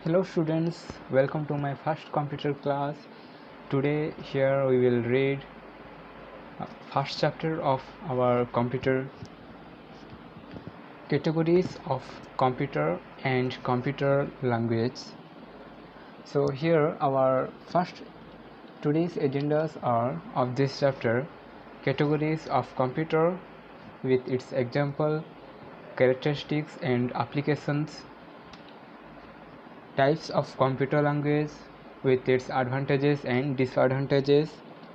Hello students, welcome to my first computer class. Today here we will read first chapter of our computer, categories of computer and computer language. So here our first today's agendas are of this chapter: categories of computer with its example, characteristics and applications, types of computer language with its advantages and disadvantages,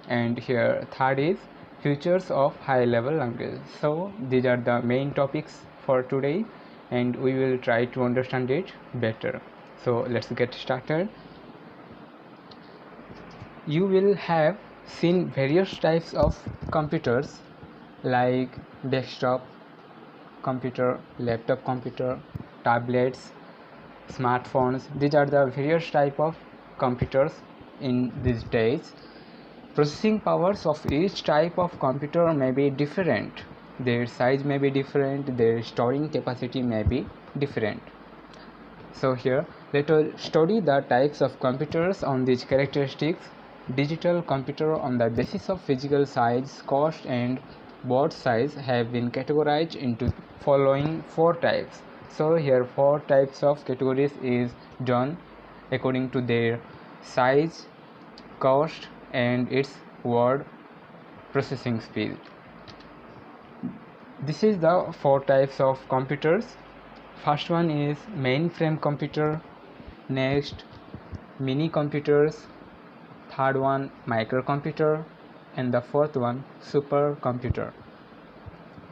and here third is features of high level language. So these are the main topics for today and we will try to understand it better. So let's get started. You will have seen various types of computers like desktop computer, laptop computer, tablets, smartphones. These are the various type of computers in these days. Processing powers of each type of computer may be different, their size may be different, their storing capacity may be different. So here let us study the types of computers on these characteristics. Digital computer on the basis of physical size, cost and board size have been categorized into following four types. So here four types of categories is done according to their size, cost and its word processing speed. This is the four types of computers. First one is mainframe computer, next mini computers, third one microcomputer, and the fourth one supercomputer.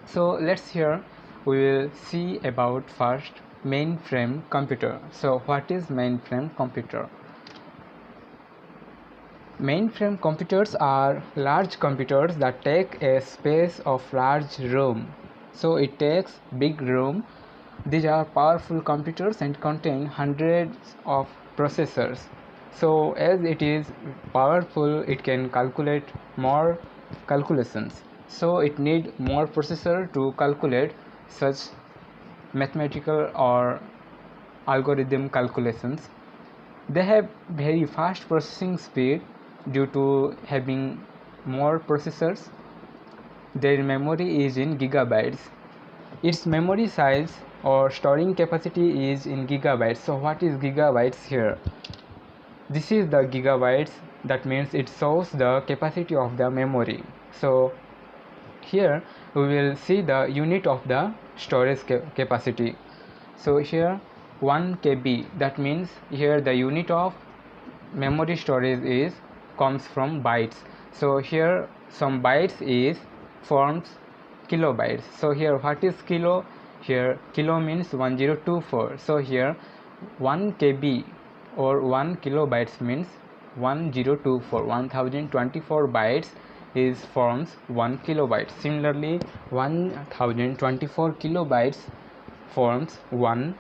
So let's here we will see about first mainframe computer. So what is mainframe computer? Mainframe computers are large computers that take a space of large room. So it takes big room. These are powerful computers and contain hundreds of processors. So as it is powerful, it can calculate more calculations. So it need more processor to calculate such mathematical or algorithm calculations. They have very fast processing speed due to having more processors. Their memory is in gigabytes. Its memory size or storing capacity is in gigabytes. So what is gigabytes here? This is the gigabytes, that means it shows the capacity of the memory. So here we will see the unit of the storage capacity. So here 1 KB, that means here the unit of memory storage is comes from bytes. So here some bytes is forms kilobytes. So here what is kilo? Here kilo means 1024. So here 1 KB or 1 kilobytes means 1024 bytes is forms 1 kilobyte. Similarly 1024 kilobytes forms 1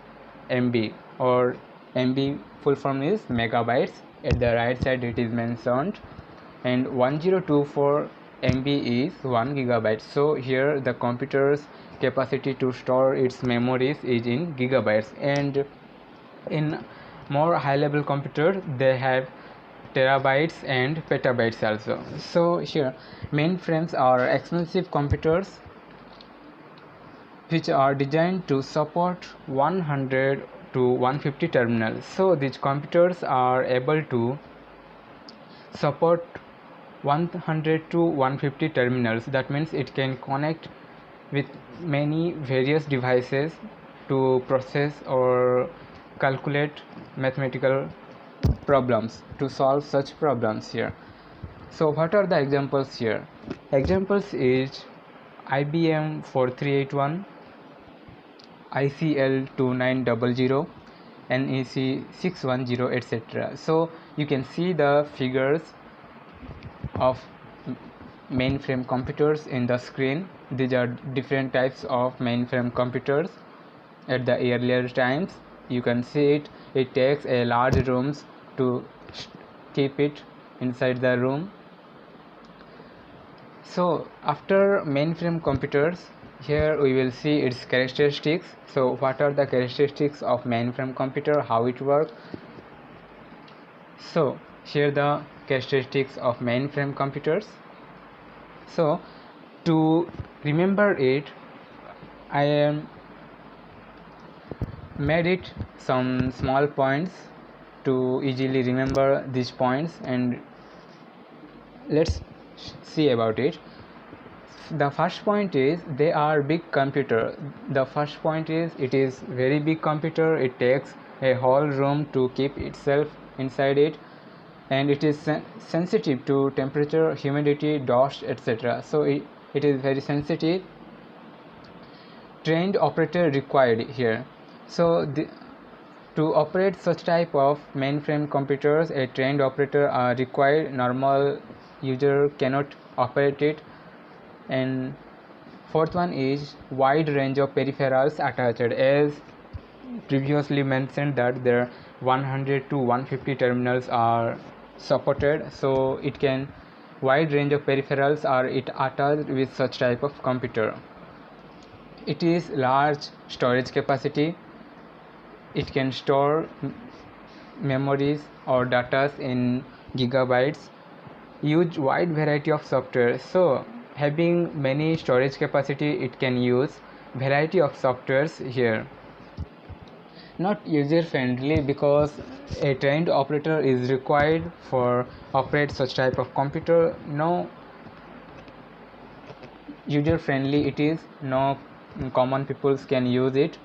MB, or MB full form is megabytes. At the right side it is mentioned, and 1024 MB is 1 gigabyte. So here the computer's capacity to store its memories is in gigabytes, and in more high level computer they have terabytes and petabytes also. So here mainframes are expensive computers which are designed to support 100 to 150 terminals. So these computers are able to support 100 to 150 terminals. That means it can connect with many various devices to process or calculate mathematical problems, to solve such problems here. So what are the examples here? Examples is IBM 4381, ICL 2900, NEC 610, etc. So you can see the figures of mainframe computers in the screen. These are different types of mainframe computers. At the earlier times you can see it takes a large rooms to keep it inside the room. So after mainframe computers, here we will see its characteristics. So what are the characteristics of mainframe computer, how it works? So here the characteristics of mainframe computers. So to remember it, I am made it some small points to easily remember these points, and let's see about it. The first point is they are big computer. The first point is it is very big computer. It takes a whole room to keep itself inside it, and it is sensitive to temperature, humidity, dust, etc. So it is very sensitive. Trained operator required here. So to operate such type of mainframe computers, a trained operator are required. Normal user cannot operate it. And fourth one is wide range of peripherals attached. As previously mentioned that there 100 to 150 terminals are supported, so it can wide range of peripherals are it attached with such type of computer. It is large storage capacity. It can store memories or data in gigabytes. Use wide variety of software. So having many storage capacity, it can use variety of softwares here. Not user friendly because a trained operator is required for operate such type of computer. No user friendly it is. No common peoples can use it.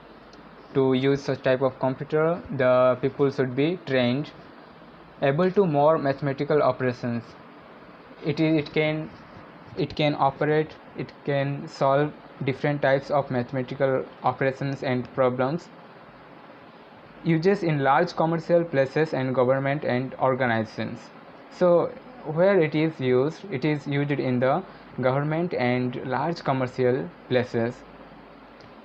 To use such type of computer, the people should be trained, able to more mathematical operations. It can operate, it can solve different types of mathematical operations and problems. Uses in large commercial places and government and organizations. So where it is used in the government and large commercial places,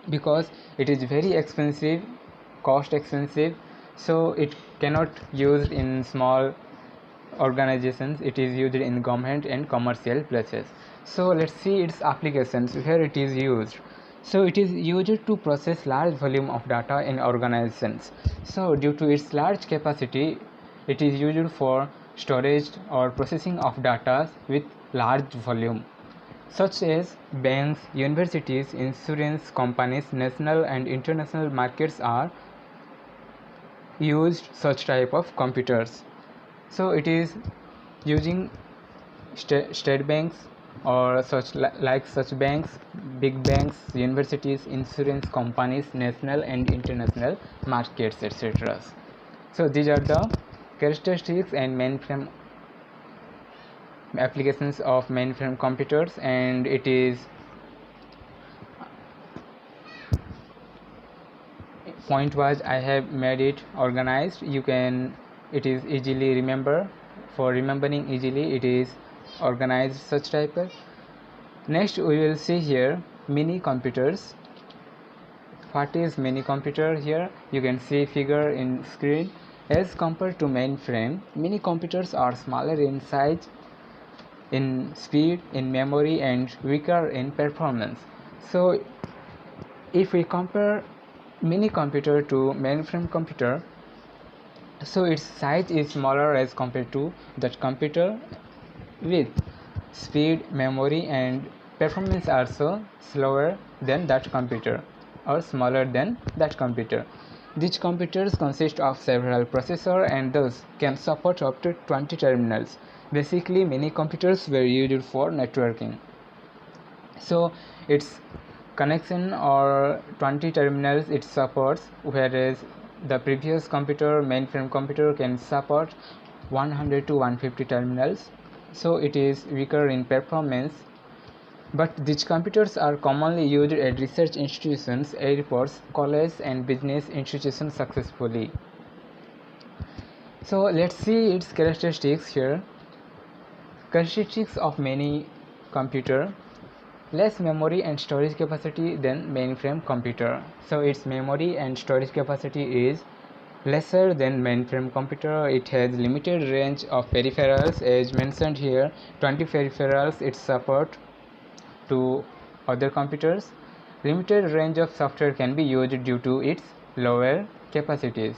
because it is very expensive, cost expensive, so it cannot used in small organizations. It is used in government and commercial places. So let's see its applications where it is used. So it is used to process large volume of data in organizations. So due to its large capacity, it is used for storage or processing of data with large volume, such as banks, universities, insurance companies, national and international markets are used such type of computers. So it is using state banks or such banks, big banks, universities, insurance companies, national and international markets, etc. So these are the characteristics and mainframe applications of mainframe computers, and it is point wise I have made it organized. It is easily remember. For remembering easily, it is organized such type of. Next we will see here mini computers. What is mini computer? Here you can see figure in screen. As compared to mainframe, mini computers are smaller in size, in speed, in memory, and weaker in performance. So if we compare mini computer to mainframe computer, so its size is smaller as compared to that computer, with speed, memory, and performance also slower than that computer or smaller than that computer. These computers consist of several processors and thus can support up to 20 terminals. Basically, many computers were used for networking. So its connection or 20 terminals it supports, whereas the previous computer, mainframe computer, can support 100 to 150 terminals. So it is weaker in performance, but these computers are commonly used at research institutions, airports, colleges, and business institutions successfully. So let's see its characteristics here. Characteristics of many computer: less memory and storage capacity than mainframe computer. So its memory and storage capacity is lesser than mainframe computer. It has limited range of peripherals, as mentioned here, 20 peripherals it support to other computers. Limited range of software can be used due to its lower capacities.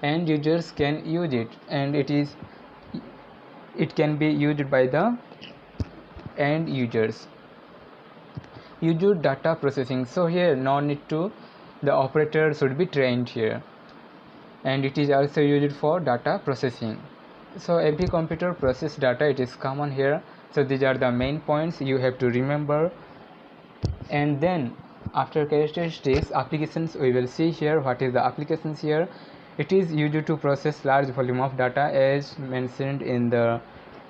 end users can use it, and it can be used by the end users. User data processing. So here no need to, the operator should be trained here, and it is also used for data processing. So every computer process data, it is common here. So these are the main points you have to remember. And then after characteristics, applications, we will see here what is the applications here. It is used to process large volume of data as mentioned in the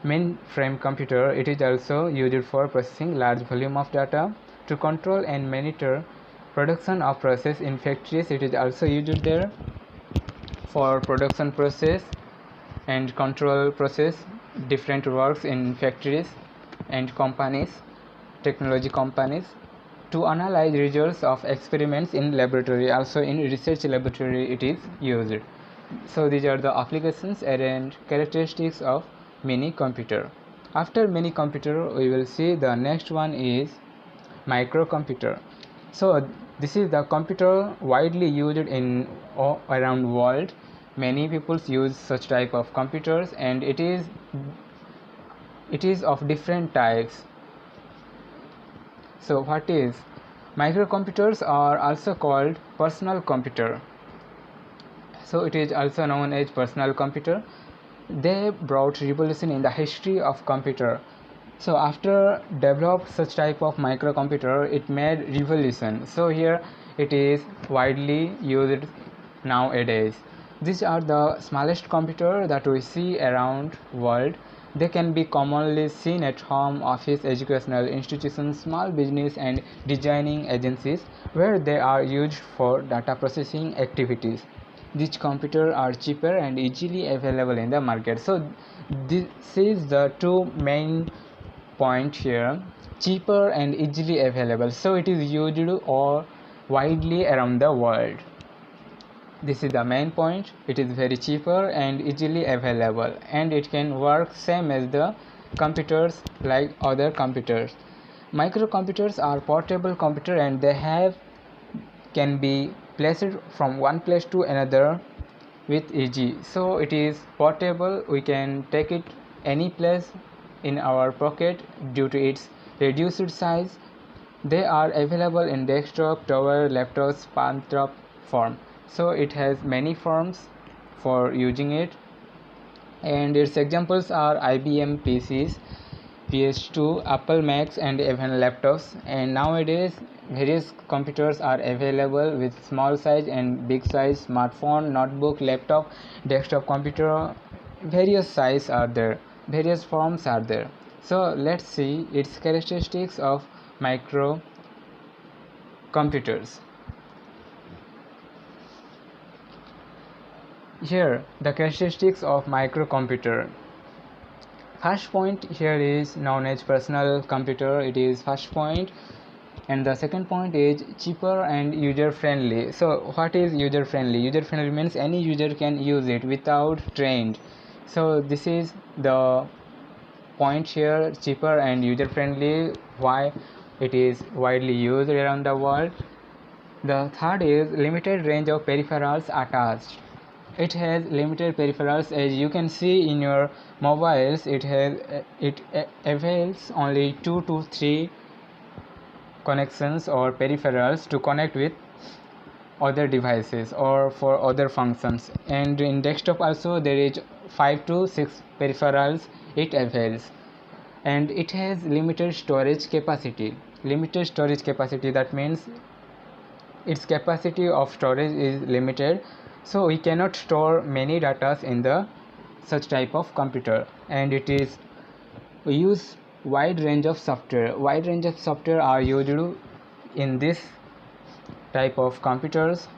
mainframe computer. It is also used for processing large volume of data to control and monitor production of process in factories. It is also used there for production process and control process different works in factories and companies, technology companies, to analyze results of experiments in laboratory. Also in research laboratory it is used. So these are the applications and characteristics of mini computer. After mini computer, we will see the next one is microcomputer. So this is the computer widely used in around world. Many people use such type of computers, and it is of different types. So what is microcomputers are also called personal computer. So it is also known as personal computer. They brought revolution in the history of computer. So after developed such type of microcomputer, it made revolution. So here it is widely used nowadays. These are the smallest computer that we see around world. They can be commonly seen at home, office, educational institutions, small business and designing agencies, where they are used for data processing activities. These computers are cheaper and easily available in the market. So this is the two main point here: cheaper and easily available. So it is used or widely around the world. This is the main point. It is very cheaper and easily available, and it can work same as the computers like other computers. Microcomputers are portable computer, and they can be placed from one place to another with easy. So it is portable, we can take it any place in our pocket due to its reduced size. They are available in desktop, tower, laptops, palm top form. So it has many forms for using it, and its examples are IBM PCs, PS2, Apple Macs, and even laptops. And nowadays various computers are available with small size and big size, smartphone, notebook, laptop, desktop computer. Various size are there, various forms are there. So let's see its characteristics of micro computers. Here the characteristics of microcomputer. First point here is known as personal computer. It is first point. And the second point is cheaper and user friendly. So what is user friendly? User friendly means any user can use it without trained. So this is the point here: cheaper and user friendly. Why it is widely used around the world. The third is limited range of peripherals attached. It has limited peripherals. As you can see in your mobiles, it avails only 2 to 3 connections or peripherals to connect with other devices or for other functions. And in desktop also there is 5 to 6 peripherals it avails. And it has limited storage capacity. Limited storage capacity, that means its capacity of storage is limited, so we cannot store many data in the such type of computer. And it is use wide range of software. Wide range of software are used in this type of computers.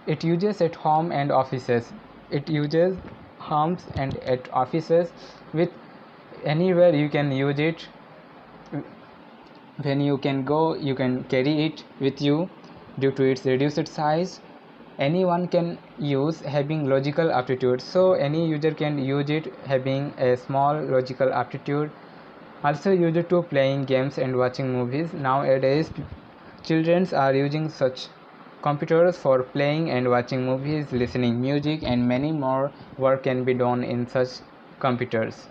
It uses at home and offices. It uses homes and at offices. With anywhere you can use it. When you can go, you can carry it with you due to its reduced size. Anyone can use having logical aptitude. So any user can use it having a small logical aptitude. Also used to playing games and watching movies. Nowadays children are using such computers for playing and watching movies, listening music, and many more work can be done in such computers.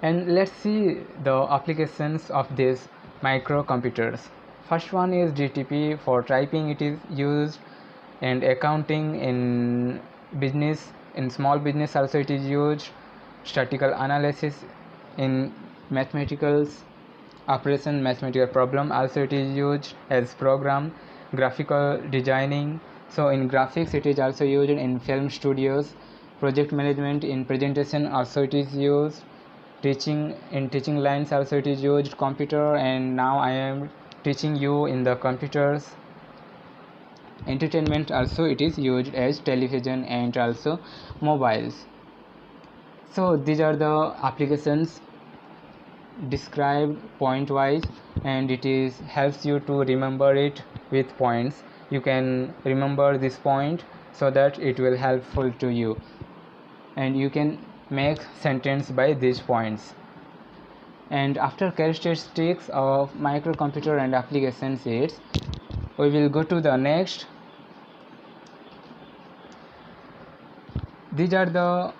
And let's see the applications of these microcomputers. First one is GTP. For typing it is used, and accounting, in business, in small business also it is used. Statistical analysis, in mathematical operation, mathematical problem also it is used as program. Graphical designing, so in graphics it is also used. In film studios, project management, in presentation also it is used. Teaching, in teaching lines also it is used computer, and now I am teaching you in the computers. Entertainment also it is used as television and also mobiles. So these are the applications described point wise, and it is helps you to remember it with points. You can remember this point so that it will helpful to you, and you can make sentence by these points. And after characteristics of microcomputer and application sets, we will go to the next. These are the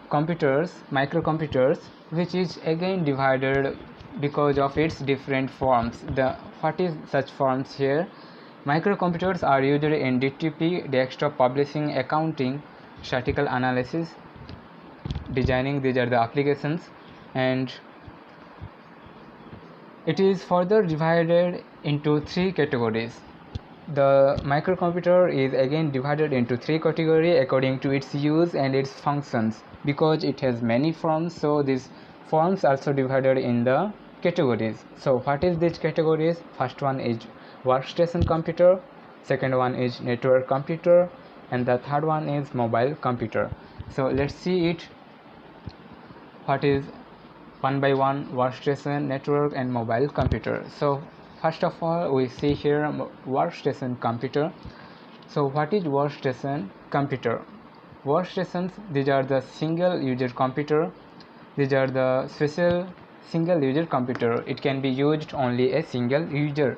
computers, microcomputers, which is again divided because of its different forms. What is such forms here? Microcomputers are used in DTP, desktop publishing, accounting, statistical analysis, designing. These are the applications, and it is further divided into three categories. The microcomputer is again divided into three categories according to its use and its functions. Because it has many forms, so these forms also divided in the categories. So what is these categories? First one is workstation computer, second one is network computer, and the third one is mobile computer. So let's see it. What is one by one: workstation, network, and mobile computer. So first of all, we see here workstation computer. So what is workstation computer? Workstations, these are the single user computer. These are the special single user computer. It can be used only a single user.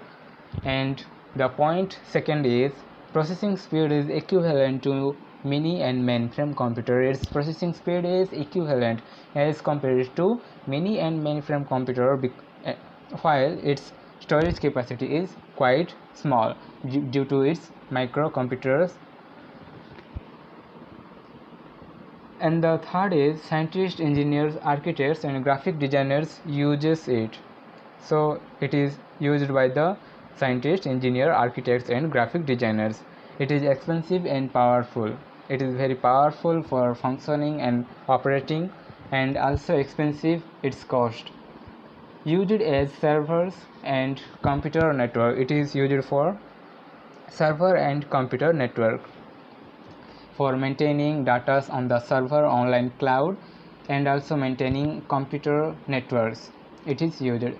And the point second is processing speed is equivalent to mini and mainframe computer. Its processing speed is equivalent as compared to mini and mainframe computer, while its storage capacity is quite small due to its microcomputers. And the third is scientists, engineers, architects, and graphic designers uses it. So it is used by the scientists, engineers, architects, and graphic designers. It is expensive and powerful. It is very powerful for functioning and operating, and also expensive its cost. Used as servers and computer network. It is used for server and computer network, for maintaining data on the server, online cloud, and also maintaining computer networks. It is used.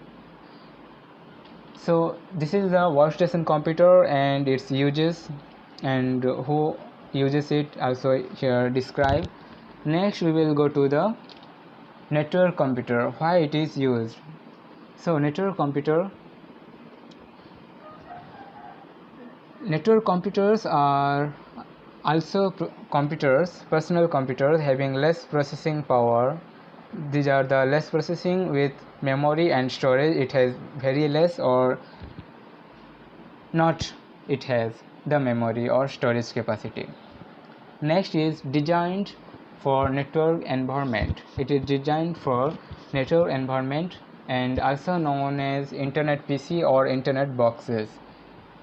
So this is the workstation computer and its uses, and who uses it also here described. Next we will go to the network computer, why it is used. So network computers are also computers, personal computers having less processing power. These are the less processing with memory and storage. It has very less or not, it has the memory or storage capacity. Next is designed for network environment. It is designed for network environment and also known as internet PC or internet boxes.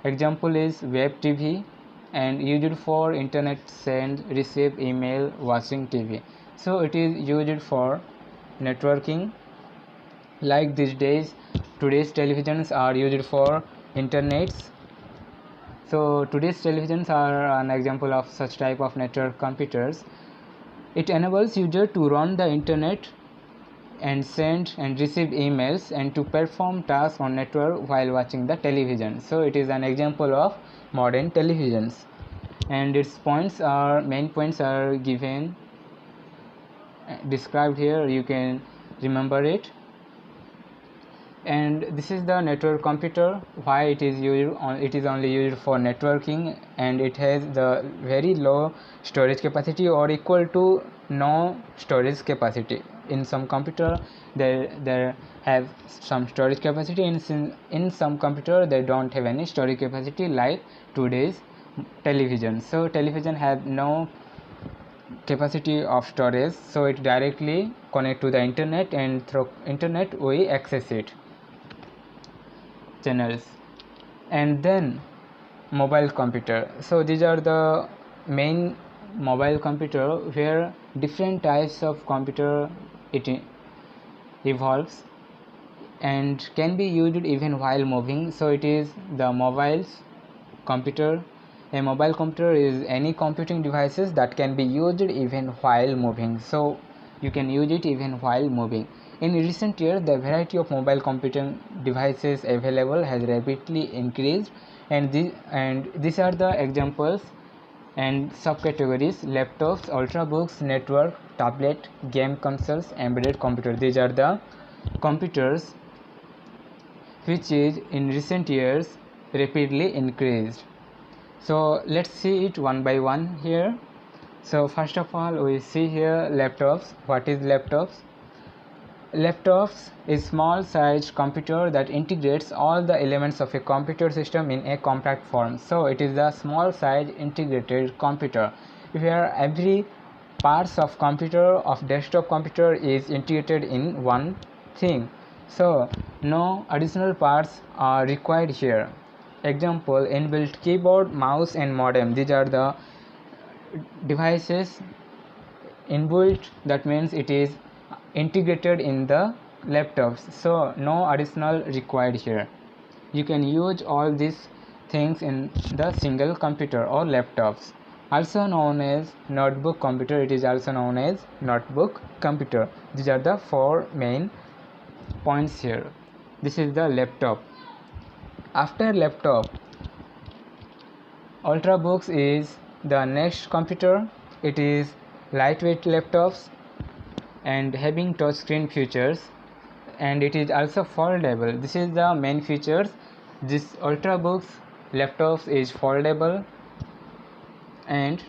Example is web TV, and used for internet send, receive email, watching TV. So it is used for networking. Like these days, today's televisions are used for internets. So today's televisions are an example of such type of network computers. It enables user to run the internet and send and receive emails and to perform tasks on network while watching the television. So it is an example of modern televisions, and its main points are given, described here. You can remember it. And this is the network computer. Why it is used? It is only used for networking, and it has the very low storage capacity or equal to no storage capacity. In some computer there have some storage capacity, in some computer they don't have any storage capacity, like today's television. So television have no capacity of storage, so it directly connect to the internet, and through internet we access it channels. And then mobile computer. So these are the main mobile computer where different types of computer it evolves and can be used even while moving. So it is the mobiles computer. A mobile computer is any computing devices that can be used even while moving. So you can use it even while moving. In recent years, the variety of mobile computing devices available has rapidly increased, and these are the examples and subcategories: laptops, ultrabooks, network, tablet, game consoles, embedded computer. These are the computers which is in recent years rapidly increased. So let's see it one by one here. So first of all, we see here laptops. What is laptops? Laptops is small sized computer that integrates all the elements of a computer system in a compact form. So it is a small size integrated computer where every parts of computer of desktop computer is integrated in one thing. So no additional parts are required here. Example: inbuilt keyboard, mouse and modem. These are the devices inbuilt, that means it is integrated in the laptops, so no additional required here. You can use all these things in the single computer or laptops. Also known as notebook computer, it is also known as notebook computer. These are the four main points here. This is the laptop. After laptop, ultrabooks is the next computer. It is lightweight laptops and having touchscreen features, and it is also foldable. This is the main features. This ultrabooks laptops is foldable, and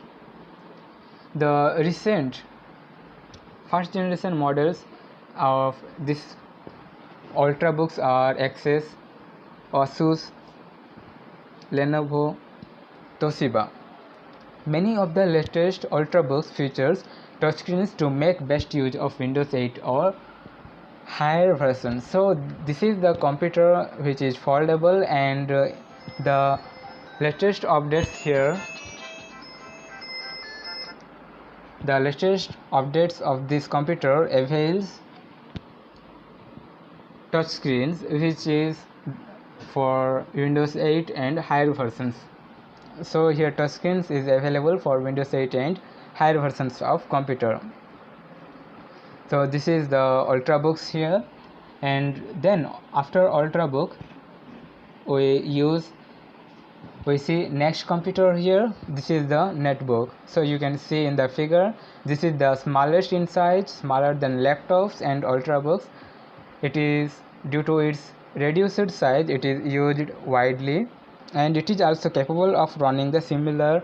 the recent first generation models of this ultrabooks are Asus, Asus, Lenovo, Toshiba. Many of the latest ultrabooks features touchscreens to make best use of Windows 8 or higher versions. So this is the computer which is foldable, and the latest updates here, the latest updates of this computer avails touchscreens which is for Windows 8 and higher versions. So here touchscreens is available for Windows 8 and higher versions of computer. So this is the ultrabooks here, and then after ultrabook we see next computer here. This is the netbook. So you can see in the figure, this is the smallest in size, smaller than laptops and ultrabooks. It is, due to its reduced size, it is used widely, and it is also capable of running the similar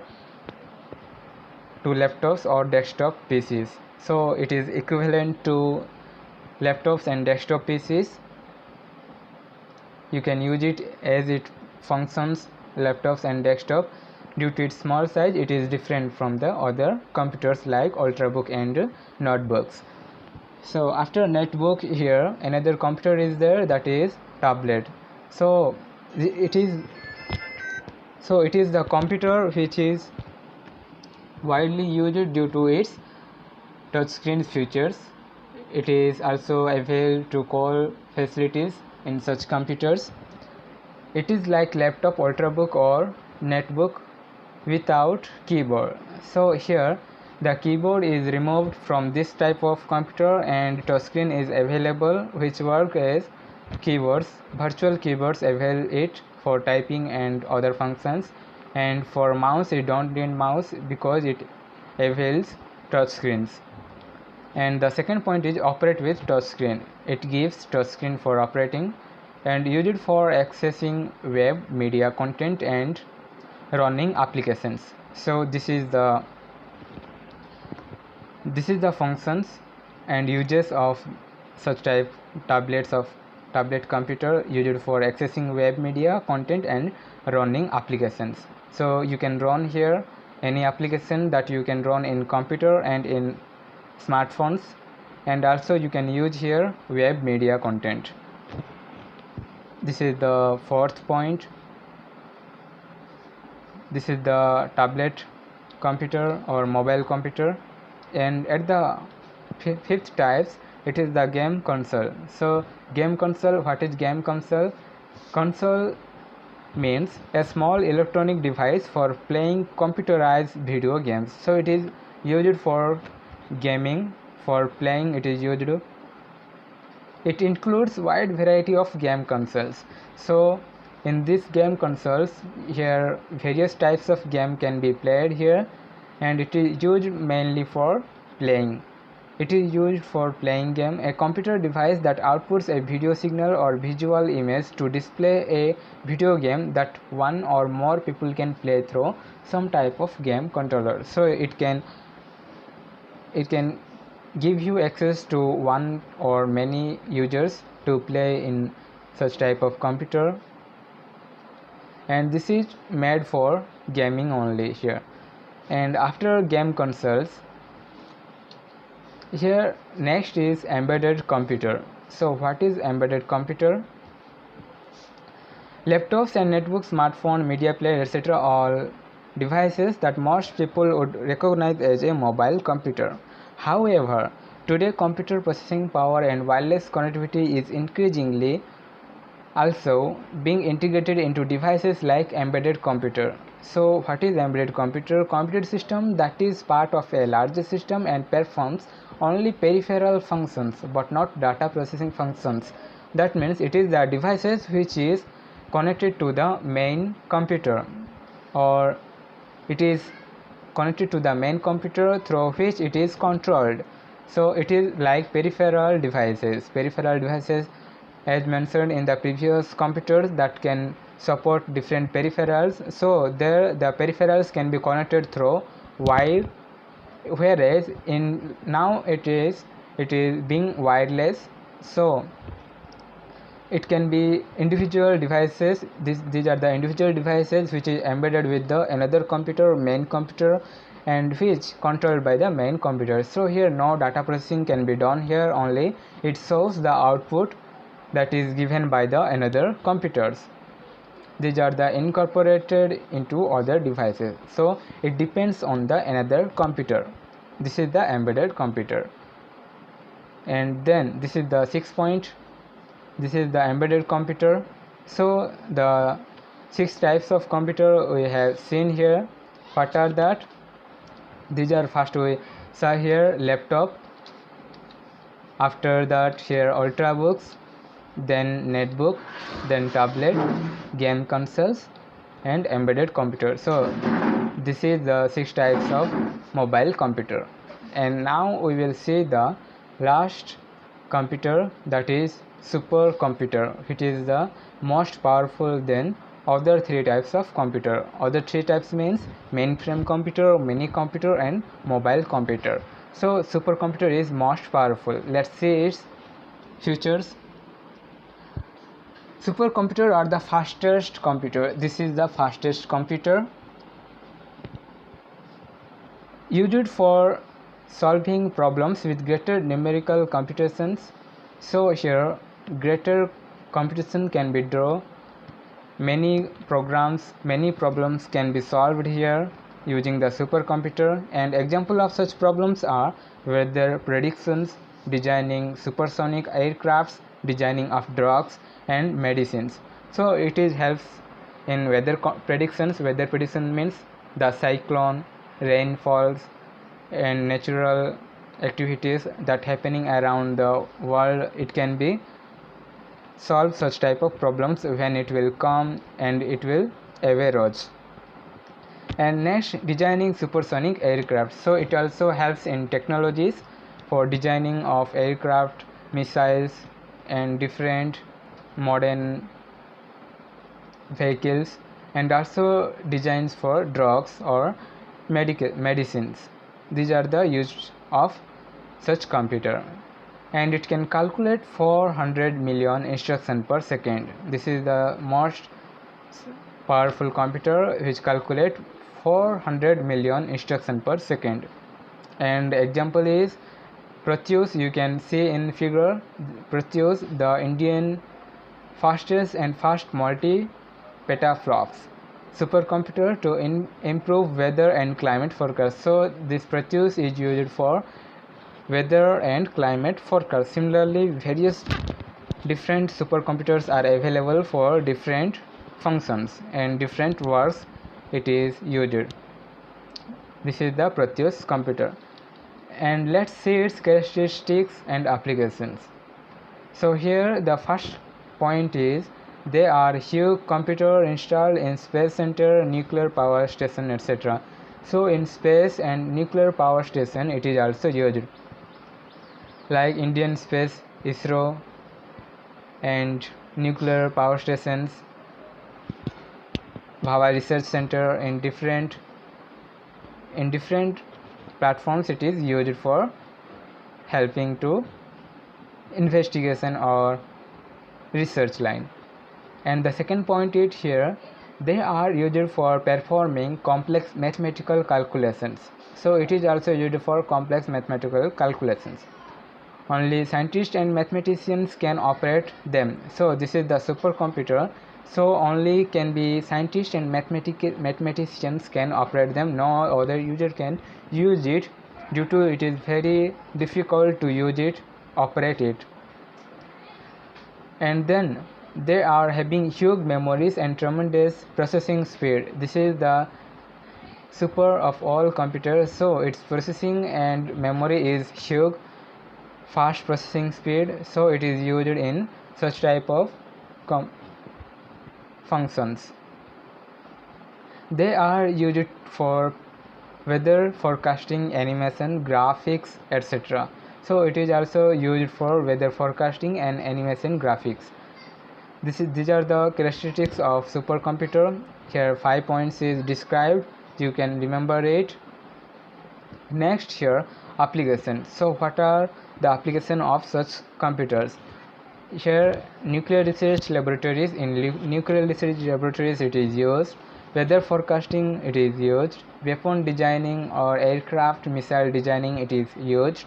to laptops or desktop PCs. So it is equivalent to laptops and desktop PCs. You can use it as it functions laptops and desktop. Due to its small size, it is different from the other computers like ultrabook and notebooks. So after netbook here, another computer is there, that is tablet. So it is the computer which is widely used due to its touchscreen features. It is also available to call facilities in such computers. It is like laptop, ultrabook or netbook without keyboard. So here the keyboard is removed from this type of computer, and touchscreen is available which work as keyboards. Virtual keyboards avail it for typing and other functions, and for mouse it don't need mouse because it avails touchscreens. And the second point is operate with touchscreen. It gives touchscreen for operating. and used for accessing web media content and running applications. So this is the functions and uses of such tablet computer used for accessing web media content and running applications. So you can run here any application that you can run in computer and in smartphones, and also you can use here web media content. This is the fourth point. This is the tablet computer or mobile computer, and at the fifth types it is the game console. So game console, what is game console? Console means a small electronic device for playing computerized video games. So it is used for gaming, for playing it is used. It includes wide variety of game consoles. So in this game consoles here various types of game can be played here, and it is used mainly for playing. It is used for playing game, a computer device that outputs a video signal or visual image to display a video game that one or more people can play through some type of game controller. So it can give you access to one or many users to play in such type of computer, and this is made for gaming only here. And after game consoles, here next is embedded computer. So what is embedded computer? Laptops and notebooks, smartphone, media player, etc. all devices that most people would recognize as a mobile computer. However, today computer processing power and wireless connectivity is increasingly also being integrated into devices like embedded computer. So what is embedded computer? Computer system that is part of a larger system and performs only peripheral functions but not data processing functions. That means it is the devices which is connected to the main computer, or it is connected to the main computer through which it is controlled. So it is like peripheral devices as mentioned in the previous computers that can support different peripherals. So there the peripherals can be connected through wire, whereas in now it is being wireless. So it can be individual devices. These are the individual devices which is embedded with the another computer, main computer, and which controlled by the main computer. So here no data processing can be done here, only it shows the output that is given by the another computers. These are the incorporated into other devices, so it depends on the another computer. This is the embedded computer. And then this is the 6th point. This is the embedded computer. So the 6 types of computer we have seen here. What are that? These are, first we saw here laptop, after that here ultrabooks, then netbook, then tablet, game consoles, and embedded computer. So this is the 6 types of mobile computer. And now we will see the last computer, that is supercomputer, which is the most powerful than other 3 types of computer. Other 3 types means mainframe computer, mini computer, and mobile computer. So supercomputer is most powerful. Let's see its features. Supercomputer are the fastest computer. This is the fastest computer used for solving problems with greater numerical computations. So here greater computation can be drawn, many problems can be solved here using the supercomputer. And example of such problems are weather predictions, designing supersonic aircrafts, designing of drugs and medicines. So it is helps in weather predictions. Weather prediction means the cyclone, rainfalls, and natural activities that happening around the world. It can be solve such type of problems when it will come and it will average. And next, designing supersonic aircraft. So it also helps in technologies for designing of aircraft, missiles, and different modern vehicles, and also designs for drugs or medicines. These are the use of such computer, and it can calculate 400 million instructions per second. This is the most powerful computer which calculate 400 million instructions per second. And example is Proteus. You can see in figure Proteus, the Indian fastest and fast multi petaflops supercomputer to improve weather and climate forecast. So this Proteus is used for weather and climate forecast. Similarly, various different supercomputers are available for different functions and different works it is used. This is the Proteus computer, and let's see its characteristics and applications. So here the first point is they are huge computer installed in space center, nuclear power station, etc. So in space and nuclear power station it is also used, like Indian Space, ISRO, and nuclear power stations, Bhabha Research Center. In different platforms it is used for helping to investigation or research line. And the second point is here they are used for performing complex mathematical calculations. So it is also used for complex mathematical calculations. Only scientists and mathematicians can operate them. So this is the supercomputer. So only can be scientists and mathematicians can operate them. No other user can use it, due to it is very difficult to use it, operate it. And then they are having huge memories and tremendous processing speed. This is the super of all computers. So its processing and memory is huge, fast processing speed. So it is used in such type of functions. They are used for weather forecasting, animation, graphics, etc. So it is also used for weather forecasting and animation graphics. These are the characteristics of supercomputer. Here 5 points is described, you can remember it. Next here application. So what are the application of such computers? Here nuclear research laboratories. In nuclear research laboratories it is used. Weather forecasting it is used. Weapon designing or aircraft missile designing it is used.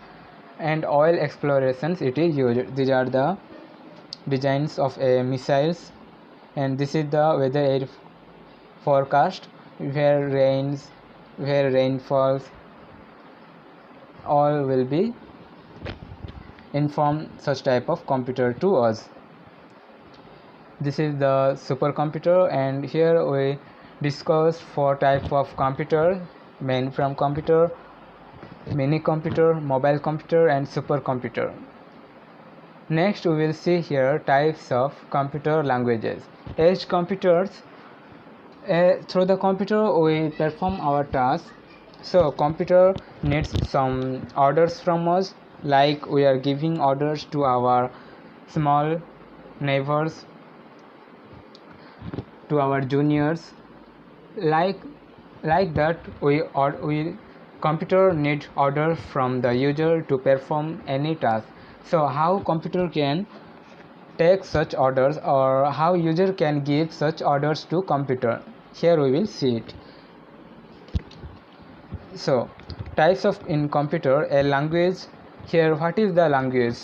And oil explorations it is used. These are the designs of missiles. And this is the weather air forecast, where rain falls, all will be inform such type of computer to us. This is the supercomputer, and here we discuss 4 types of computer: mainframe computer, mini computer, mobile computer, and supercomputer. Next we will see here types of computer languages. Edge computers, through the computer we perform our tasks. So computer needs some orders from us, like we are giving orders to our small neighbors, to our juniors, like that we computer need order from the user to perform any task. So how computer can take such orders, or how user can give such orders to computer, here we will see it. So types of in computer, a language. Here what is the language?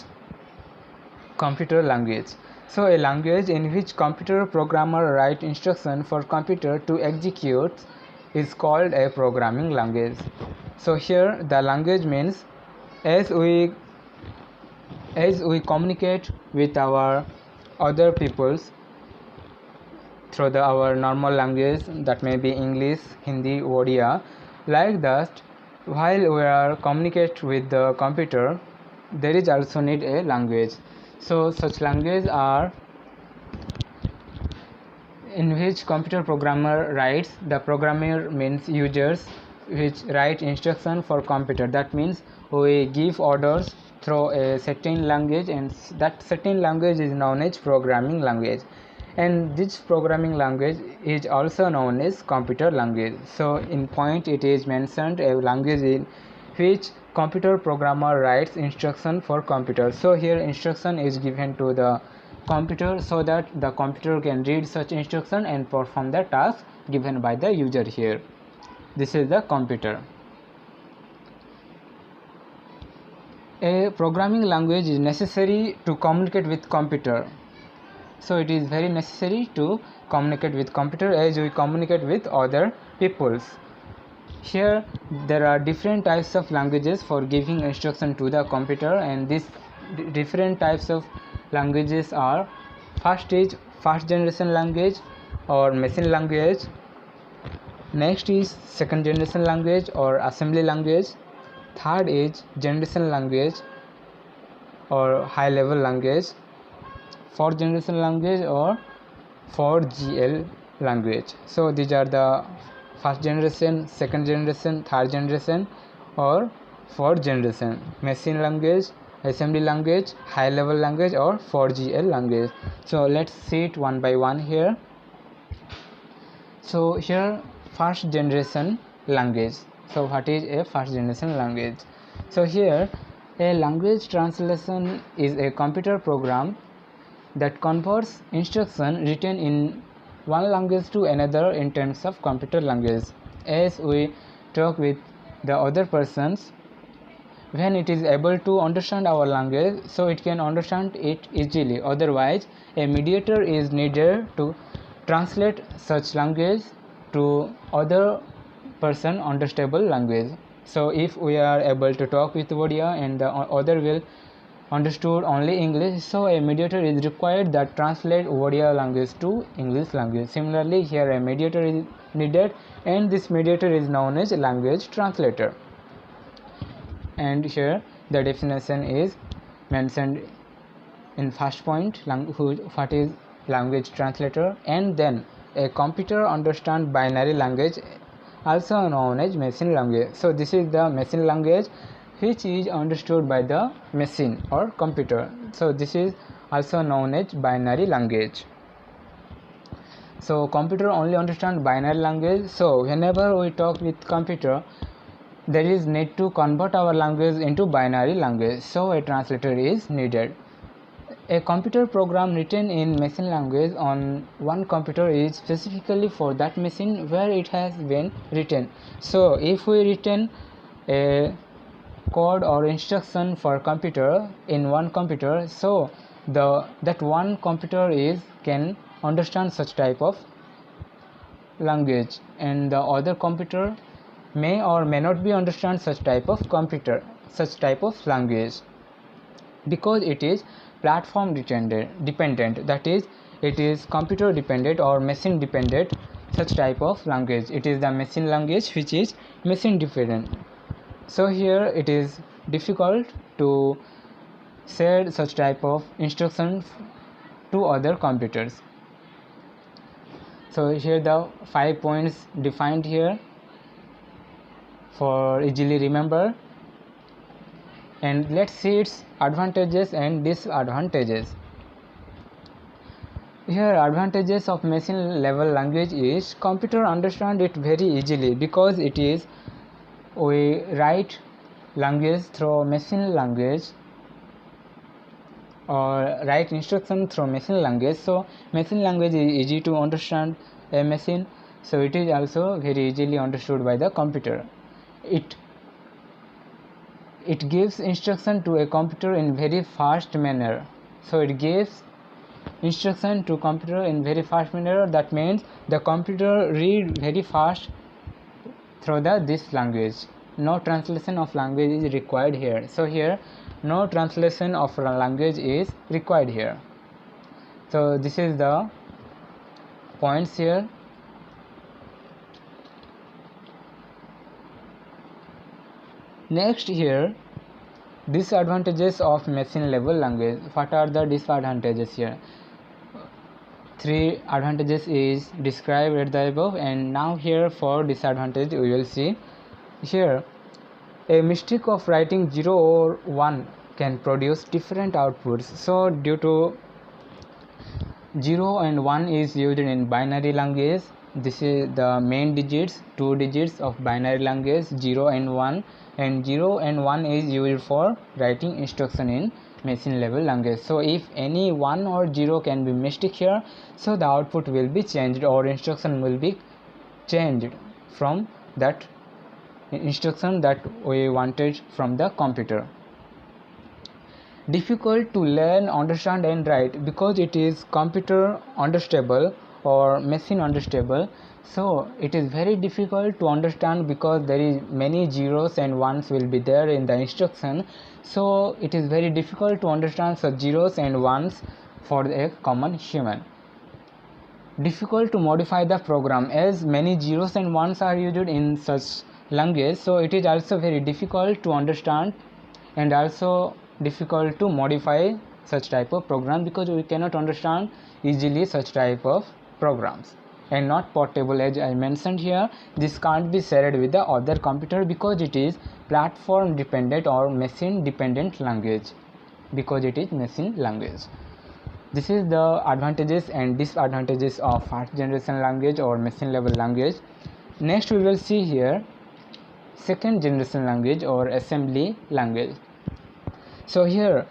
Computer language. So a language in which computer programmer write instruction for computer to execute is called a programming language. So here the language means as we communicate with our other peoples through our normal language, that may be English, Hindi, Odia, like that, while we are communicate with the computer, there is also need a language. So such language are in which computer programmer writes. The programmer means users, which write instruction for computer. That means we give orders through a certain language, and that certain language is known as programming language, and this programming language is also known as computer language. So in point it is mentioned a language in which computer programmer writes instruction for computer. So here instruction is given to the computer so that the computer can read such instruction and perform the task given by the user. Here this is the computer. A programming language is necessary to communicate with computer. So it is very necessary to communicate with computer as we communicate with other peoples. Here there are different types of languages for giving instruction to the computer, and these different types of languages are: first is first generation language or machine language, next is second generation language or assembly language, third is generation language or high level language, fourth generation language or 4GL language. So these are the first generation, second generation, third generation or fourth generation: machine language, assembly language, high level language or 4GL language. So let's see it one by one here. So here first generation language. So what is a first generation language? So here a language translation is a computer program that converts instruction written in one language to another in terms of computer language. As we talk with the other persons, when it is able to understand our language, so it can understand it easily. Otherwise a mediator is needed to translate such language to other person understandable language. So if we are able to talk with Odia and the other will understood only English, so a mediator is required that translate Odia language to English language. Similarly here a mediator is needed, and this mediator is known as language translator. And here the definition is mentioned in first point, what is language translator. And then a computer understand binary language, also known as machine language. So this is the machine language which is understood by the machine or computer. So this is also known as binary language. So computer only understand binary language. So whenever we talk with computer, there is need to convert our language into binary language, so a translator is needed. A computer program written in machine language on one computer is specifically for that machine where it has been written. So if we written a code or instruction for computer in one computer, so that one computer can understand such type of language, and the other computer may or may not be understand such type of language, because it is platform dependent, that is it is computer dependent or machine dependent such type of language. It is the machine language which is machine dependent. So here it is difficult to share such type of instructions to other computers. So here the 5 points defined here for easily remember, and let's see its advantages and disadvantages. Here advantages of machine level language is computer understand it very easily, because it is we write language through machine language or write instruction through machine language. So machine language is easy to understand a machine, so it is also very easily understood by the computer. It gives instruction to a computer in very fast manner. So it gives instruction to computer in very fast manner. That means the computer read very fast through this language. No translation of language is required here. So here no translation of language is required here. So this is the points here. Next here, disadvantages of machine level language. What are the disadvantages here? 3 advantages is described at the above, and now here for disadvantage we will see. here a mistake of writing 0 or 1 can produce different outputs. So due to 0 and 1 is used in binary language, this is the main digits, 2 digits of binary language 0 and 1, and 0 and 1 is used for writing instruction in machine level language. So if any 1 or 0 can be mistake here, so the output will be changed or instruction will be changed from that instruction that we wanted from the computer. Difficult to learn, understand and write because it is computer understandable or machine understandable. So it is very difficult to understand because there is many zeros and ones will be there in the instruction. So it is very difficult to understand such zeros and ones for a common human. Difficult to modify the program as many zeros and ones are used in such language, so it is also very difficult to understand and also difficult to modify such type of program because we cannot understand easily such type of programs, and not portable as I mentioned here. This can't be shared with the other computer because it is platform dependent or machine dependent language, because it is machine language. This is the advantages and disadvantages of first generation language or machine level language. Next we will see here second generation language or assembly language. So here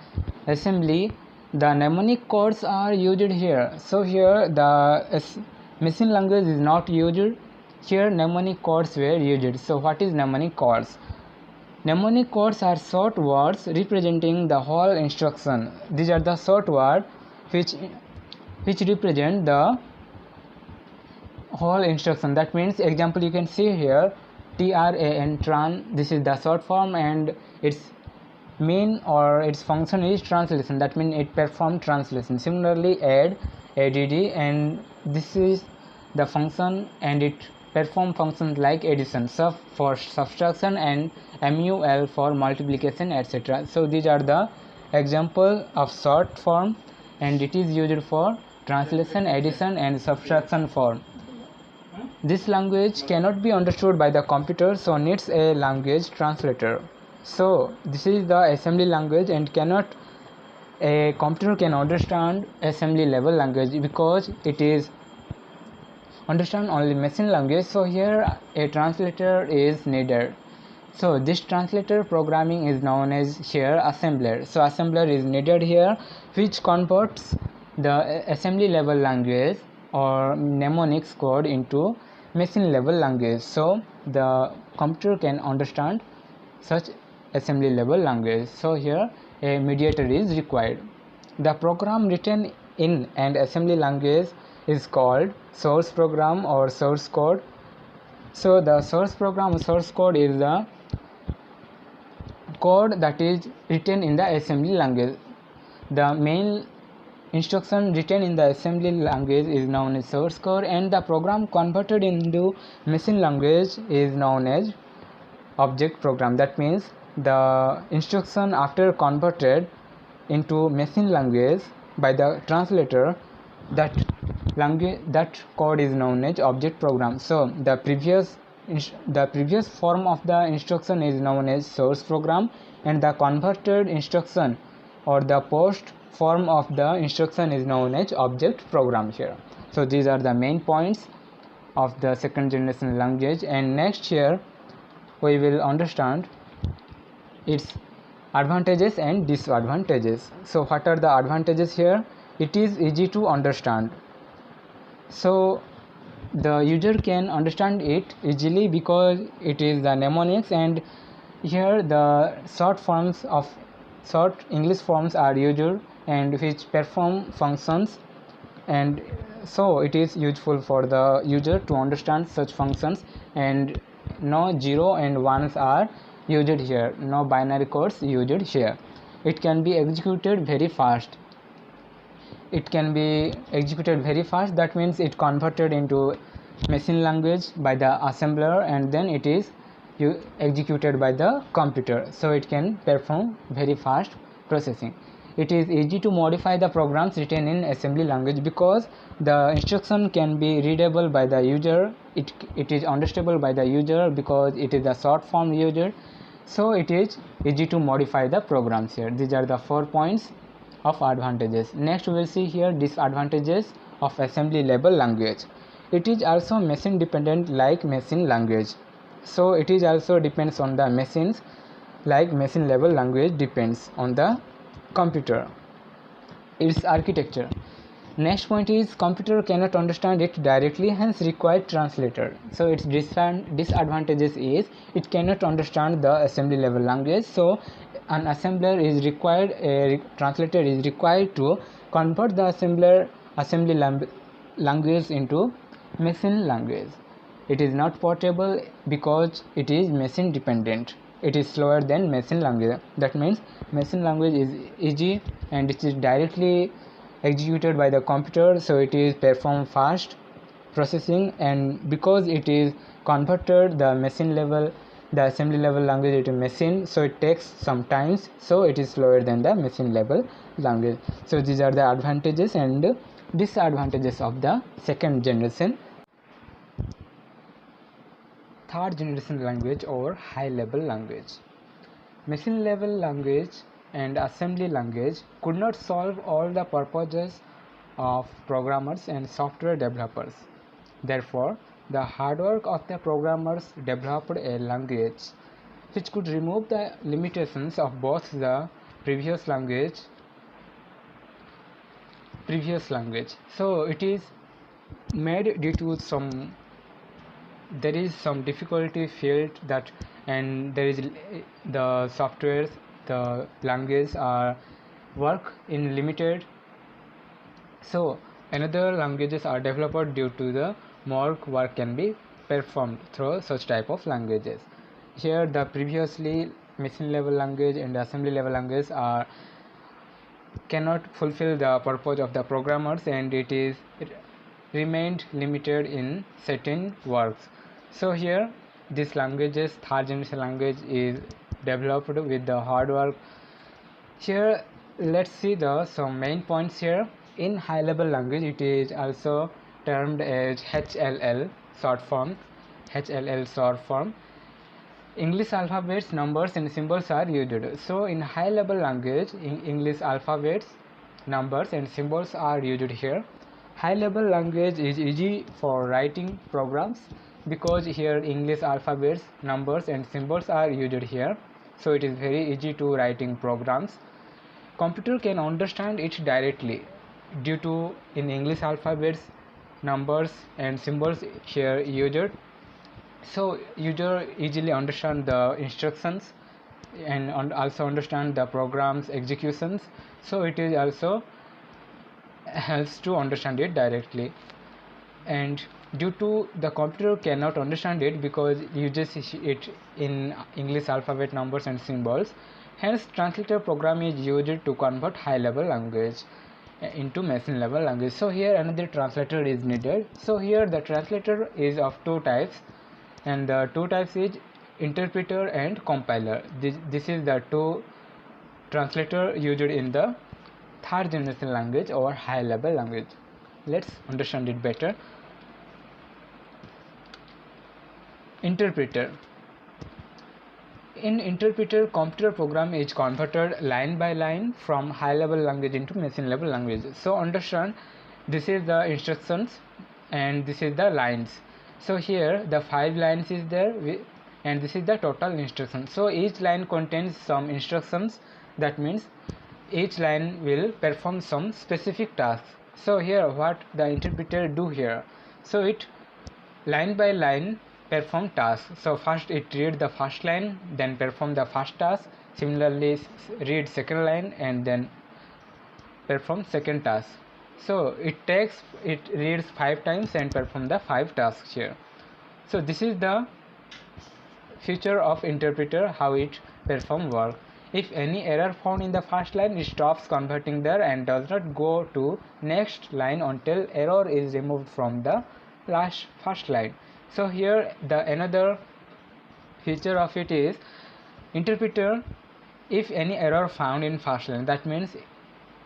assembly, the mnemonic codes are used here. So here the machine language is not used, here mnemonic codes were used. So what is mnemonic codes? Mnemonic codes are short words representing the whole instruction. These are the short words which represent the whole instruction. That means, example you can see here, TRAN, tran, this is the short form and its mean or its function is translation. That means it performs translation. Similarly add, ADD, and this is the function and it perform functions like addition, sub for subtraction and MUL for multiplication, etc. So these are the example of short form and it is used for translation, addition and subtraction form. This language cannot be understood by the computer, so needs a language translator. So this is the assembly language, and a computer can understand assembly level language because it is understand only machine language. So here a translator is needed. So this translator programming is known as here assembler. So assembler is needed here, which converts the assembly level language or mnemonics code into machine level language. So the computer can understand such assembly level language. So here a mediator is required. The program written in an assembly language is called source program or source code. So the source program or source code is the code that is written in the assembly language. The main instruction written in the assembly language is known as source code, and the program converted into machine language is known as object program. That means the instruction after converted into machine language by the translator, that code is known as object program. So the previous form of the instruction is known as source program, and the converted instruction or the post form of the instruction is known as object program here. So these are the main points of the second generation language, and next here we will understand its advantages and disadvantages. So what are the advantages here? It is easy to understand. So the user can understand it easily because it is the mnemonics, and here the short English forms are used and which perform functions, and so it is useful for the user to understand such functions, and no 0 and 1s are used here, no binary codes used here. It can be executed very fast. That means it converted into machine language by the assembler and then it is executed by the computer, so it can perform very fast processing. it is easy to modify the programs written in assembly language because the instruction can be readable by the user. It is understandable by the user because it is a short form user, so it is easy to modify the programs here. These are the 4 points of advantages. Next we will see here disadvantages of assembly level language. It is also machine dependent like machine language, so it is also depends on the machines, like machine level language depends on the computer, its architecture. Next point is computer cannot understand it directly, hence required translator. So its disadvantages is it cannot understand the assembly level language, so an assembler is required, a translator is required to convert the assembly language into machine language. It is not portable because it is machine dependent. It is slower than machine language. That means machine language is easy and it is directly executed by the computer, so it is perform fast processing, and because it is converted the assembly level language into machine, so it takes some times, so it is slower than the machine level language. So these are the advantages and disadvantages of the second generation, third generation language or high level language. Machine level language and assembly language could not solve all the purposes of programmers and software developers. Therefore, the hard work of the programmers developed a language which could remove the limitations of both the previous language. So it is made due to there is some difficulty felt that, and there is the softwares, the languages are work in limited, so another languages are developed due to the more work can be performed through such type of languages. Here the previously machine level language and assembly level language cannot fulfill the purpose of the programmers, and it remained limited in certain works. So here this languages, third generation language, is developed with the hard work. Here let's see the some main points here. In high level language it is also termed as HLL short form. English alphabets, numbers and symbols are used. So in high level language, English alphabets, numbers and symbols are used here. High level language is easy for writing programs because here English alphabets, numbers and symbols are used here, so it is very easy to writing programs. Computer can understand it directly due to in English alphabets, numbers and symbols here used, so user easily understand the instructions and also understand the programs executions, so it is also helps to understand it directly. And due to the computer cannot understand it because uses it in English alphabet, numbers and symbols, hence translator program is used to convert high level language into machine level language. So here another translator is needed. So here the translator is of two types, and the two types is interpreter and compiler. This is the two translator used in the third generation language or high level language. Let's understand it better. Interpreter. In interpreter, computer program is converted line by line from high level language into machine level language. So understand, this is the instructions and this is the lines. So here the 5 lines is there and this is the total instruction. So each line contains some instructions, that means each line will perform some specific task. So here what the interpreter do here, so it line by line perform task. So first it read the first line, then perform the first task, similarly read second line and then perform second task. So it reads 5 times and perform the 5 tasks here. So this is the feature of interpreter, how it perform work. If any error found in the first line, it stops converting there and does not go to next line until error is removed from the first line. So here the another feature of it is interpreter, if any error found in first line, that means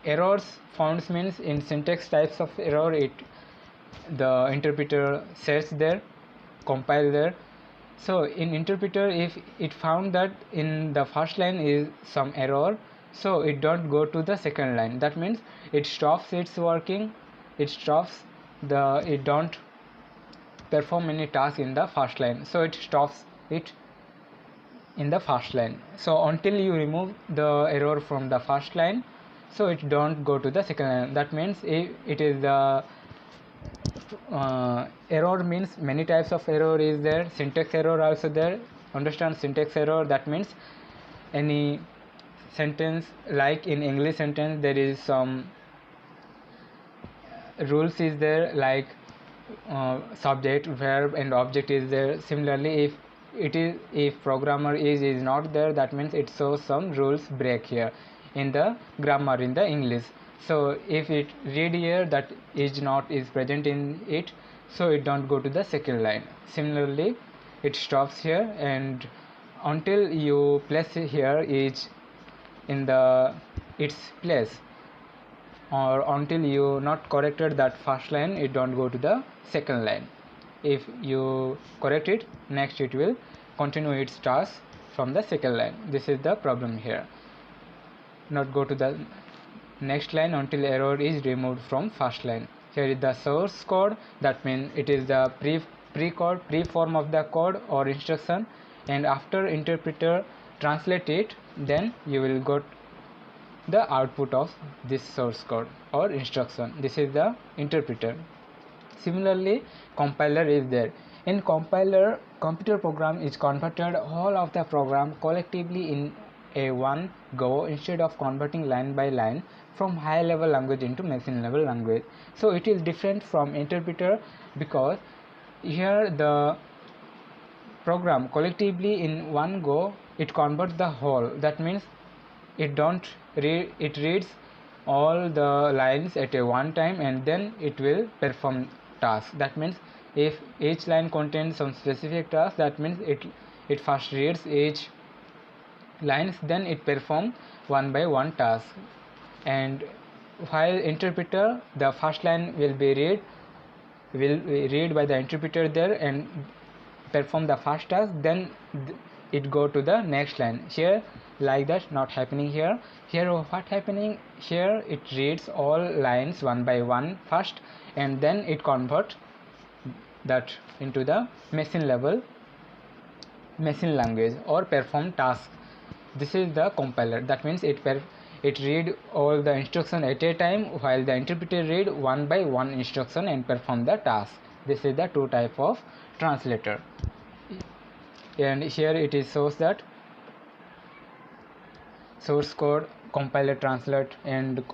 errors found means in syntax types of error, the interpreter sets there, compile there. So in interpreter, if it found that in the first line is some error, so it don't go to the second line. That means it stops its working, it don't perform any task in the first line, so it stops it in the first line. So until you remove the error from the first line, so it don't go to the second line. That means it is the error means many types of error is there. Syntax error also there. Understand syntax error? That means any sentence, like in English sentence, there is some rules is there, like subject, verb and object is there. Similarly, if programmer is not there, that means it shows some rules break here in the grammar in the English. So if it read here that is present in it, so it don't go to the second line. Similarly, it stops here, and until you place here is in its place, or until you not corrected that first line, it don't go to the second line. If you correct it, next it will continue its task from the second line. This is the problem here. Not go to the next line until error is removed from first line. Here is the source code. That means it is the pre form of the code or instruction, and after interpreter translate it, then you will got the output of this source code or instruction. This is the interpreter. Similarly, compiler is there. In compiler, computer program is converted all of the program collectively in a one go, instead of converting line by line from high level language into machine level language. So it is different from interpreter, because here the program collectively in one go, it converts the whole. That means it reads all the lines at a one time, and then it will perform task. That means if each line contains some specific task, that means it first reads each lines, then it perform one by one task. And while interpreter, the first line will be read by the interpreter there and perform the first task, then it go to the next line. Here like that not happening here. Here what happening here, it reads all lines one by one first, and then it convert that into the machine language or perform task. This is the compiler. That means it read all the instruction at a time, while the interpreter read one by one instruction and perform the task. This is the two type of translator. And here it is shows that source code, compiler, translate and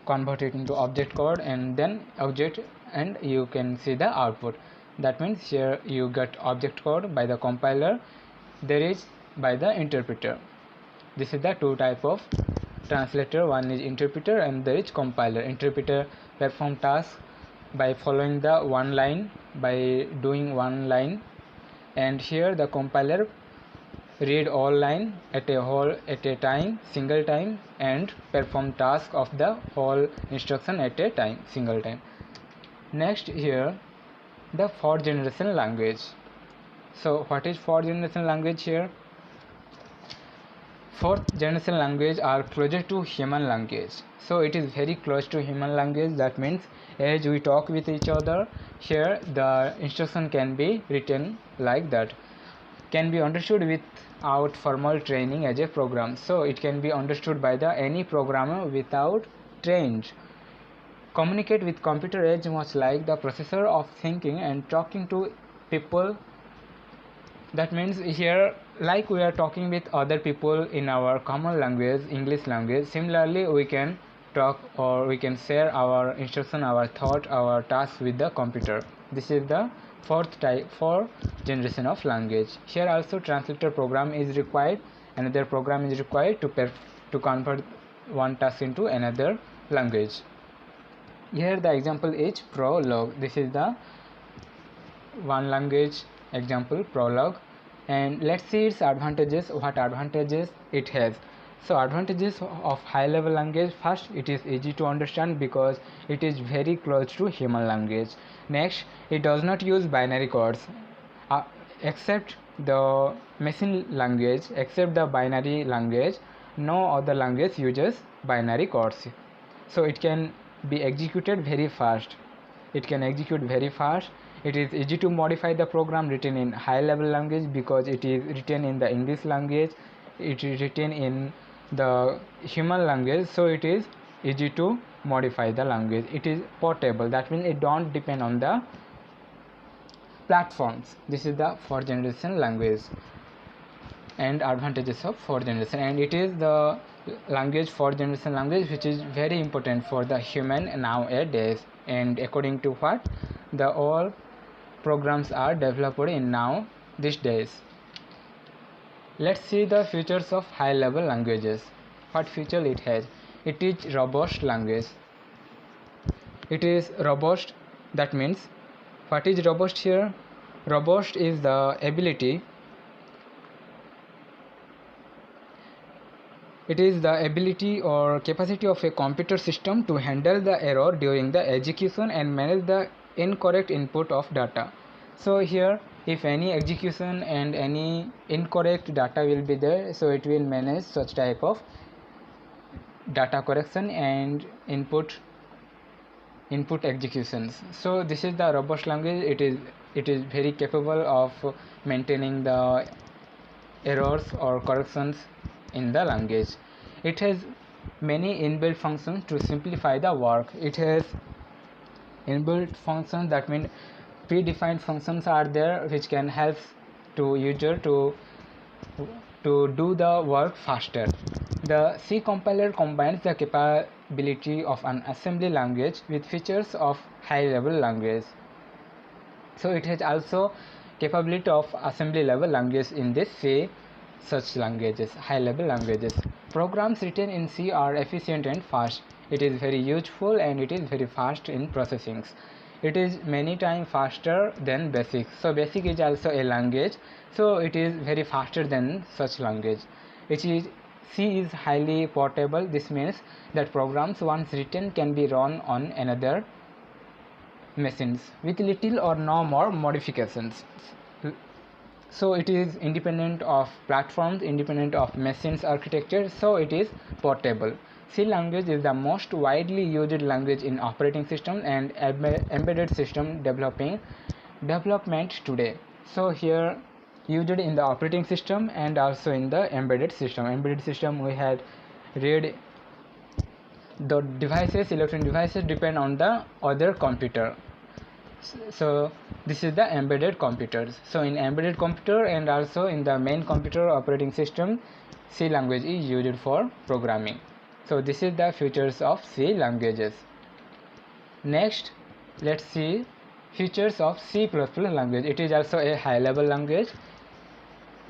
convert it into object code, and then object, and you can see the output. That means here you get object code by the compiler, there is by the interpreter. This is the two type of translator. One is interpreter and there is compiler. Interpreter perform task by following the one line, by doing one line, and here the compiler read all line at a time, single time, and perform task of the whole instruction at a time, single time. Next here, the fourth generation language. So what is fourth generation language here? Fourth generation language are closer to human language. So it is very close to human language. That means as we talk with each other, here the instruction can be written like that, can be understood without formal training as a program. So it can be understood by the any programmer without trained. Communicate with computer is much like the processor of thinking and talking to people. That means here, like we are talking with other people in our common language, English language, similarly we can talk or we can share our instruction, our thought, our task with the computer. This is the fourth generation of language. Here also translator program is required, another program is required to convert one task into another language. Here the example is Prolog. This is the one language example, Prolog, and let's see its advantages, what advantages it has. So advantages of high level language: first, it is easy to understand because it is very close to human language. Next, it does not use binary codes, uh, except the machine language. Except the binary language, no other language uses binary codes. So it can be executed very fast. It is easy to modify the program written in high level language because it is written in the English language. It is written in the human language, so it is easy to modify the language. It is portable, that means it don't depend on the platforms. This is the fourth generation language and advantages of fourth generation. And it is the language, fourth generation language, which is very important for the human nowadays. And according to what the all programs are developed in now these days. Let's see the features of high level languages. What feature it has? It is robust language. It is robust, that means what is robust here? Robust is the ability, it is the ability or capacity of a computer system to handle the error during the execution and manage the incorrect input of data. So here, if any execution and any incorrect data will be there, so it will manage such type of data correction and input executions. So this is the robust language. It is very capable of maintaining the errors or corrections in the language. It has many inbuilt functions to simplify the work. It has inbuilt functions, that means predefined functions are there which can help to user to do the work faster. The C compiler combines the capability of an assembly language with features of high level language. So it has also capability of assembly level language in this C such languages, high level languages. Programs written in C are efficient and fast. It is very useful and it is very fast in processing. It is many times faster than BASIC. So BASIC is also a language, so it is very faster than such language. C is highly portable. This means that programs once written can be run on another machines with little or no more modifications. So it is independent of platforms, independent of machines architecture, so it is portable. C language is the most widely used language in operating system and embedded system development today. So here used in the operating system and also in the embedded system. Embedded system, we had read the devices, electronic devices depend on the other computer. So this is the embedded computers. So in embedded computer and also in the main computer operating system, C language is used for programming. So this is the features of C languages. Next, let's see features of C++ language. It is also a high level language.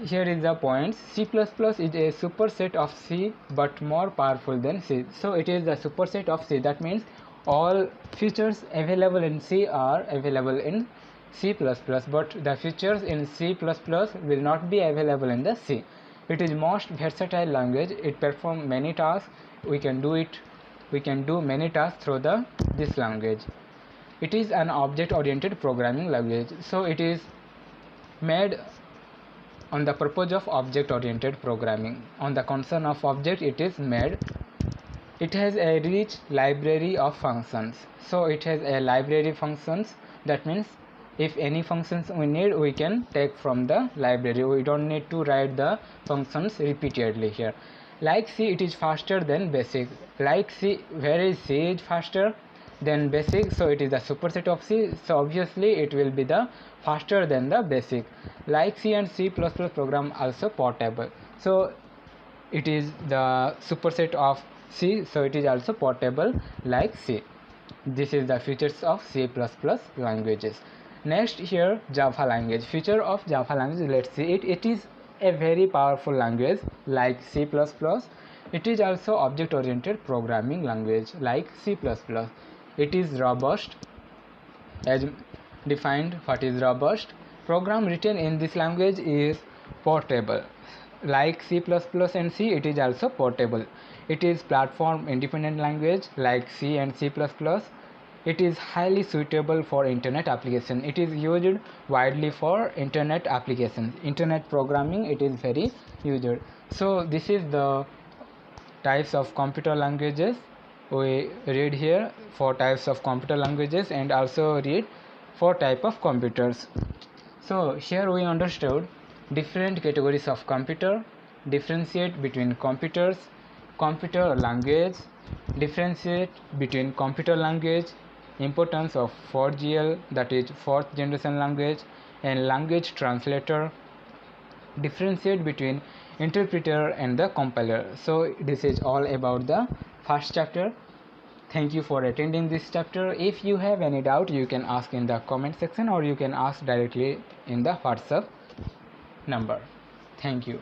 Here is the point. C++ is a superset of C but more powerful than C. So it is the superset of C. That means all features available in C are available in C++, but the features in C++ will not be available in the C. It is most versatile language. It performs many tasks. We can do many tasks through this language. It is an object-oriented programming language. So it is made on the purpose of object-oriented programming. On the concern of object, it is made. It has a rich library of functions. So it has a library functions. That means if any functions we need, we can take from the library. We don't need to write the functions repeatedly here. Like C, it is faster than BASIC. Like C, where is C is faster than BASIC, so it is the superset of C. So obviously it will be the faster than the BASIC. Like C and C++ program also portable. So it is the superset of C, so it is also portable like C. This is the features of C++ languages. Next here, Java language. Feature of Java language, let's see it. It is a very powerful language like C++. It is also object oriented programming language like C++. It is robust. As defined, what is robust? Program written in this language is portable. like C++ and C, it is also portable. It is platform independent language like C and C++. It is highly suitable for internet application. It is used widely for internet applications, internet programming. It is very used. So this is the types of computer languages. We read here 4 types of computer languages and also read 4 type of computers. So here we understood different categories of computer, differentiate between computers, computer language, differentiate between computer language, importance of 4GL, that is 4th generation language, and language translator, differentiate between interpreter and the compiler. So this is all about the first chapter. Thank you for attending this chapter. If you have any doubt, you can ask in the comment section or you can ask directly in the WhatsApp number. Thank you.